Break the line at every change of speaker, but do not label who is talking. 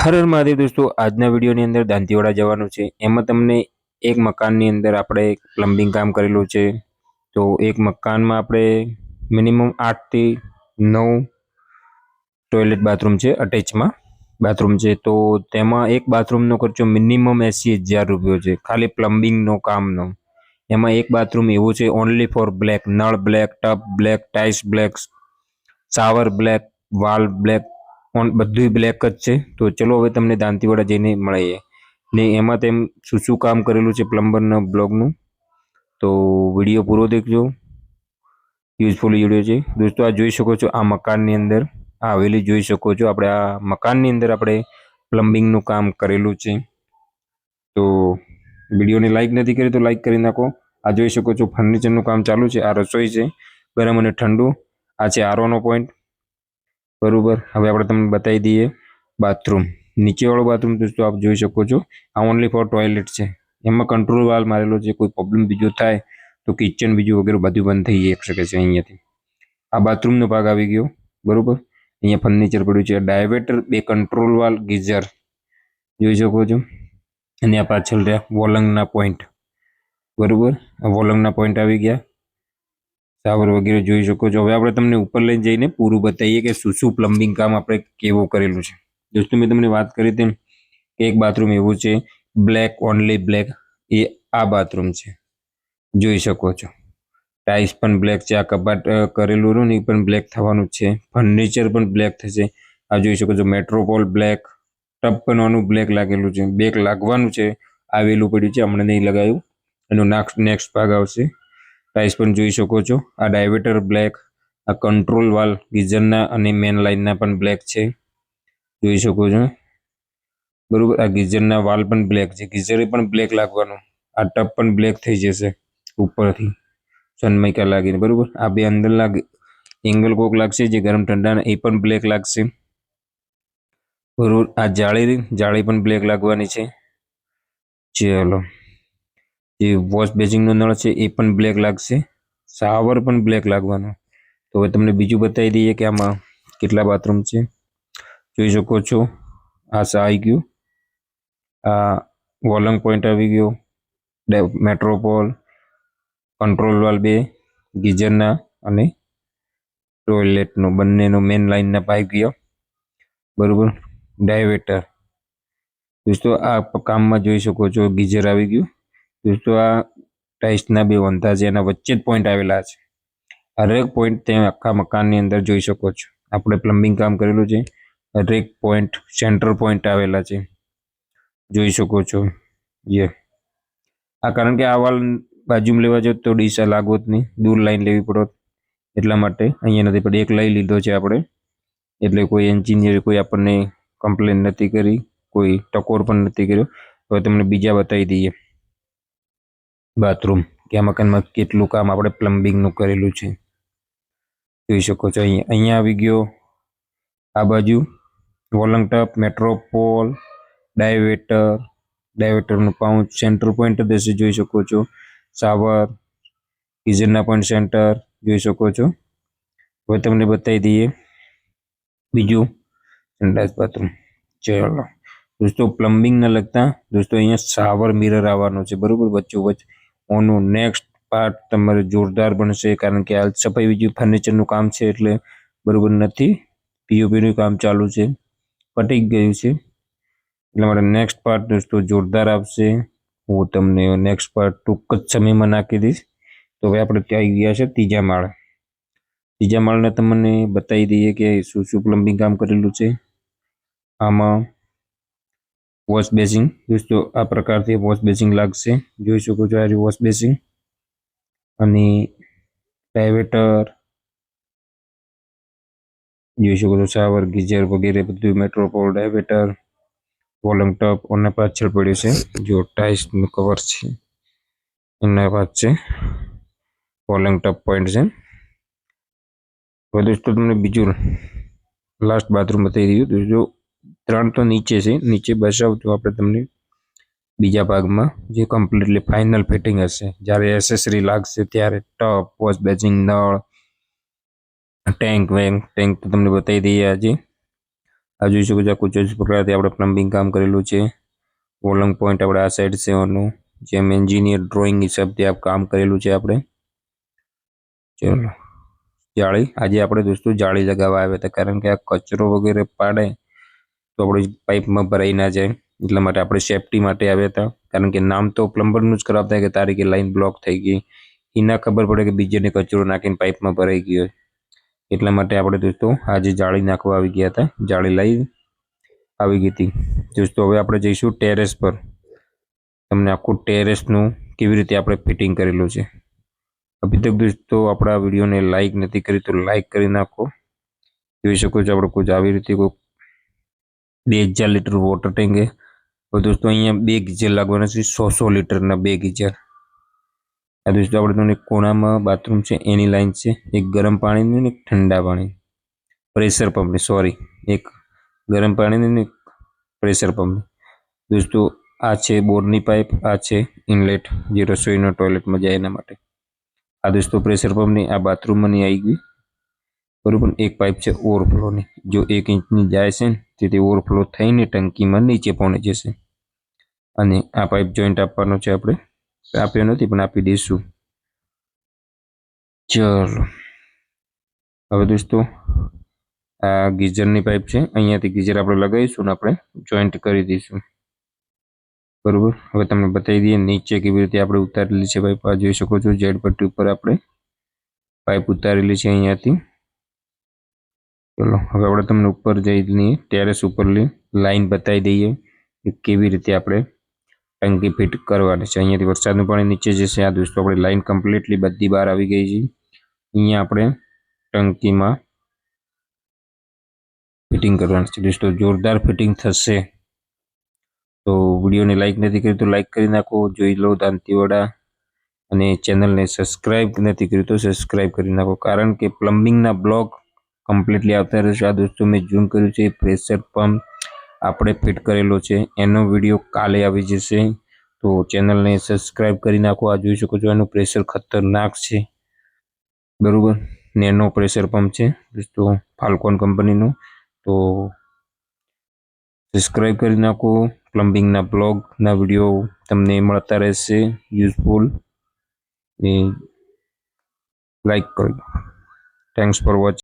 હર હર મહાદેવ દોસ્તો, આજના વિડીયોની અંદર દાંતીવાડા જવાનું છે। એમાં તમને એક મકાનની અંદર આપણે પ્લમ્બિંગ કામ કરેલું છે। તો એક મકાનમાં આપણે મિનિમમ 8 થી 9 ટોયલેટ બાથરૂમ છે, અટેચમાં બાથરૂમ છે। તો તેમાં એક બાથરૂમનો ખર્ચો મિનિમમ 80,000 રૂપિયો છે, ખાલી પ્લમ્બિંગનો કામનો। એમાં એક બાથરૂમ એવું છે ઓનલી ફોર બ્લેક, નળ black, tub black, tiles black, shower black, wall black, બધું બ્લેક જ છે। તો ચલો હવે તમને દાંતીવાડા જઈને મળીએ ને એમાં તેમ શું શું કામ કરેલું છે પ્લમ્બરના બ્લોગનું। તો વિડીયો પૂરો દેખજો, યુઝફુલ વિડીયો છે દોસ્તો। આ જોઈ શકો છો, આ મકાનની અંદર આવેલી જોઈ શકો છો। આપણે આ મકાનની અંદર આપણે પ્લમ્બિંગનું કામ કરેલું છે। તો વિડીયોને લાઈક નથી કરી તો લાઈક કરી નાખો। આ જોઈ શકો છો ફર્નિચરનું કામ ચાલુ છે। આ રસોઈ છે, ગરમ અને ઠંડુ। આ છે આરોનો પોઈન્ટ, બરોબર। હવે આપણે તમને બતાવી દઈએ બાથરૂમ, નીચેવાળો બાથરૂમ દોસ્તો આપ જોઈ શકો છો। આ ઓનલી ફોર ટોયલેટ છે, એમાં કંટ્રોલ વાલ મારેલો છે। કોઈ પ્રોબ્લેમ બીજો થાય તો કિચન બીજું વગેરે બધું બંધ થઈ શકે છે અહીંયાથી। આ બાથરૂમનો ભાગ આવી ગયો, બરોબર। અહીંયા ફર્નિચર પડ્યું છે, ડાયવેટર, બે કંટ્રોલ વાલ, ગીઝર જોઈ શકો છો। અને આ પાછળ રહ્યા વોલંગના પોઈન્ટ, બરોબર। આ વોલંગના પોઈન્ટ આવી ગયા, શાવર વગેરે જોઈ શકો છો। હવે આપણે તમને ઉપર લઈને જઈને પૂરું બતાવીએ કે શું શું પ્લમ્બિંગ કામ આપણે કેવું કરેલું છે દોસ્તો। મેં તમને વાત કરી તેમ એક બાથરૂમ એવું છે બ્લેક, ઓનલી બ્લેક, એ આ બાથરૂમ છે, જોઈ શકો છો। ટાઇલ્સ પણ બ્લેક છે, આ કબાટ કરેલું રહ્યું ને એ પણ બ્લેક થવાનું છે, ફર્નિચર પણ બ્લેક થશે। આ જોઈ શકો છો મેટ્રોપોલ બ્લેક, ટબ પણ આનું બ્લેક લાગેલું છે, બ્લેક લાગવાનું છે, આવેલું પડ્યું છે, હમણાં નહીં લગાવ્યું, એનો નેક્સ્ટ ભાગ આવશે। ટાઇલ્સ પણ જોઈ શકો છો। આ ડાયવેટર બ્લેક, આ કંટ્રોલ વાલ ગીઝરના અને મેન લાઇનના પણ બ્લેક છે, જોઈ શકો છો, બરોબર। આ ગીઝરના વાલ પણ બ્લેક છે, ગીઝરે પણ બ્લેક લાગવાનું। આ ટબ પણ બ્લેક થઈ જશે ઉપરથી સનમાઇકા લાગીને, બરોબર। આ બે અંદર લાગે એંગલ કોક લાગશે જે ગરમ ઠંડા એ પણ બ્લેક લાગશે, બરોબર। આ જાળી પણ બ્લેક લાગવાની છે। ચલો, જે વોશ બેસિંગનો નળ છે એ પણ બ્લેક લાગશે, શાવર પણ બ્લેક લાગવાનો। તો હવે તમને બીજું બતાવી દઈએ કે આમાં કેટલા બાથરૂમ છે, જોઈ શકો છો। આ આવી ગયું, આ વોલંગ પોઈન્ટ આવી ગયો, મેટ્રોપોલ, કંટ્રોલ વાલ બે, ગીઝરના અને ટોયલેટનો બંનેનો મેન લાઇનના પાઇપ ગયો, બરોબર। ડાયવેટર દોસ્તો આ કામમાં જોઈ શકો છો, ગીઝર આવી ગયું દોસ્તો। આ ટાઇલ્સના બે વંધા છે, એના વચ્ચે જ પોઈન્ટ આવેલા છે, હરેક પોઈન્ટ ત્યાં આખા મકાનની અંદર જોઈ શકો છો। આપણે પ્લમ્બિંગ કામ કરેલું છે, હરેક પોઈન્ટ સેન્ટર પોઈન્ટ આવેલા છે, જોઈ શકો છો। આ કારણ કે આ વાલ બાજુમાં લેવા જાવ તો ડીસા લાગો જ નહીં, દૂર લાઈન લેવી પડે, એટલા માટે અહીંયા નથી પણ એક લઈ લીધો છે આપણે, એટલે કોઈ એન્જિનિયર કોઈ આપણને કમ્પ્લેન નથી કરી, કોઈ ટકોર પણ નથી કર્યો। હવે તમને બીજા બતાવી દઈએ બાથરૂમ કે આ મકાનમાં કેટલું કામ આપણે પ્લમ્બિંગનું કરેલું છે, જોઈ શકો છો। અહીંયા આવી ગયો, આ બાજુ વોલંગ ટપ, મેટ્રોપોલ, ડાયવેટરનું પાઉચ, સેન્ટર પોઈન્ટ દેશે જોઈ શકો છો, શાવર, ગીઝરના પોઈન્ટ સેન્ટર જોઈ શકો છો। હવે તમને બતાવી દઈએ બીજું સંડાસ બાથરૂમ। ચલો દોસ્તો, પ્લમ્બિંગને લગતા દોસ્તો અહીંયા શાવર મિરર આવવાનો છે, બરોબર, વચ્ચોવચ્ચ। ઓનું નેક્સ્ટ પાર્ટ તમારે જોરદાર બનશે, કારણ કે હાલ સફાઈ બીજું ફર્નિચરનું કામ છે એટલે બરોબર નથી, પીઓપીનું કામ ચાલુ છે, પટી ગયું છે, એટલા માટે નેક્સ્ટ પાર્ટ દોસ્તો જોરદાર આવશે। હું તમને નેક્સ્ટ પાર્ટ ટૂંક જ સમયમાં નાખી દઈશ। તો હવે આપણે ત્યાં આવી ગયા છે ત્રીજા માળને તમને બતાવી દઈએ કે શું શું પ્લમ્બિંગ કામ કરેલું છે। આમાં વોશ બેસિંગ દોસ્તો આ પ્રકારથી વોશ બેસિંગ લાગશે, જોઈ શકો છો। આ વોશ બેસિંગ અને ડાયવેટર જોઈ શકો છો, શાવર, ગીઝર વગેરે બધું, મેટ્રોપોલ, ડાયવેટર, વોલંગ ટપ અને પાછળ પડ્યું છે જો ટાઇલ્સનું કવર છે એના પાછળ વોલંગ ટપ પોઈન્ટ છે। હવે દોસ્તો તમને બીજું લાસ્ટ બાથરૂમ બતાવી દઈએ દોસ્તો। 3 તો નીચે છે, નીચે બતાવજો આપણે તમને બીજા ભાગમાં જે કમ્પ્લીટલી ફાઇનલ ફિટિંગ હશે, જ્યારે એસેસરી લાગશે ત્યારે ટપ, વોશ બેસિંગ, નળ, ટેન્ક તો તમને બતાવી દઈએ આજે। આ જોઈ શકો છો આખું ચોવીસ પ્રકારથી આપણે પ્લમ્બિંગ કામ કરેલું છે. વોલંગ પોઈન્ટ આપણે આ સાઈડ છે એનું જેમ એન્જિનિયર ડ્રોઈંગ હિસાબથી આ કામ કરેલું છે આપણે. ચલો જાળી આજે આપણે દોસ્તો જાળી લગાવવા આવ્યા હતા, કારણ કે આ કચરો વગેરે પાડે તો આપણે પાઇપમાં ભરાઈ ના જાય, એટલા માટે આપણે સેફટી માટે આવ્યા હતા. કારણ કે નામ તો પ્લમ્બરનું જ ખરાબ થાય કે તારી કે લાઈન બ્લોક થઈ ગઈ, એ ના ખબર પડે કે બીજાને કચરો નાખીને પાઇપમાં ભરાઈ ગયો. એટલા માટે આપણે દોસ્તો આજે જાળી નાખવા આવી ગયા હતા. જાળી લઈ આવી ગઈ હતી દોસ્તો. હવે આપણે જઈશું ટેરેસ પર, તમને આખું ટેરેસનું કેવી રીતે આપણે ફિટિંગ કરેલું છે. અભી તક દોસ્તો આપણા વિડીયોને લાઈક નથી કરી તો લાઈક કરી નાખો. જોઈ શકો છો આપણે કુછ આવી રીતે કોઈ 2000 લીટર વોટર ટેન્ક है. તો દોસ્તો અહીંયા 2 ગીઝર લાગવાના છે, 100 લીટરના 2 ગીઝર. આ દોસ્તો આપણે તમને કોણામાં બાથરૂમ છે એની લાઈન છે, એક ગરમ પાણીની ને એક ઠંડા પાણી પ્રેશર પંપની, સોરી એક ગરમ પાણીની ને એક પ્રેશર પંપની. દોસ્તો આ છે બોરની પાઇપ, આ છે ઇનલેટ જે રસોઈનો ટોયલેટમાં જાય એના માટે. આ દોસ્તો પ્રેશર પંપની આ બાથરૂમમાં નહીં આવી ગઈ બરોબર. એક પાઇપ છે ઓવરફ્લોની, જો 1 ઇંચની જાય છે ને તેથી ઓવરફ્લો થઈને ટંકીમાં નીચે પહોંચી જશે. અને આ પાઇપ જોઈન્ટ આપવાનો છે, આપણે આપ્યો નથી પણ આપી દઈશું. ચલો હવે દોસ્તો આ ગીઝરની પાઇપ છે, અહીંયાથી ગીઝર આપણે લગાવીશું ને આપણે જોઈન્ટ કરી દઈશું બરોબર. હવે તમને બતાવી દઈએ નીચે કેવી રીતે આપણે ઉતારેલી છે પાઇપ. આ જોઈ શકો છો ઝેડ પટ્ટી ઉપર આપણે પાઇપ ઉતારેલી છે અહીંયાથી. ચલો હવે આપણે તમને ઉપર જઈને ટેરેસ ઉપરની લાઈન બતાવી દઈએ કે કેવી રીતે આપણે ટંકી ફિટ કરવાની છે. અહીંયાથી વરસાદનું પાણી નીચે જશે. આ દોસ્તો આપણે લાઈન કમ્પ્લીટલી બધી બહાર આવી ગઈ છે. અહીંયા આપણે ટંકીમાં ફિટિંગ કરવાની છે દોસ્તો. જોરદાર ફિટિંગ થશે. તો વિડીયોને લાઈક નથી કરી તો લાઈક કરી નાખો. જોઈ લો દાંતીવાડા, અને ચેનલને સબસ્ક્રાઈબ નથી કરી તો સબસ્ક્રાઈબ કરી નાખો, કારણ કે પ્લમ્બિંગના બ્લોગ કમ્પ્લીટલી આવતા રહેશે. આ દોસ્તો મેં ઝૂમ કર્યું છે, પ્રેશર પંપ આપણે ફિટ કરેલો છે, એનો વિડીયો કાલે આવી જશે. તો ચેનલને સબસ્ક્રાઈબ કરી નાખો. આ જોઈ શકો છો એનું પ્રેશર ખતરનાક છે બરોબર. નેનો પ્રેશર પંપ છે દોસ્તો ફાલ્કોન કંપનીનો. તો સબસ્ક્રાઈબ કરી નાખો. પ્લમ્બિંગના બ્લોગના વિડીયો તમને મળતા રહેશે યુઝફુલ. લાઈક કરો. Thanks for watching.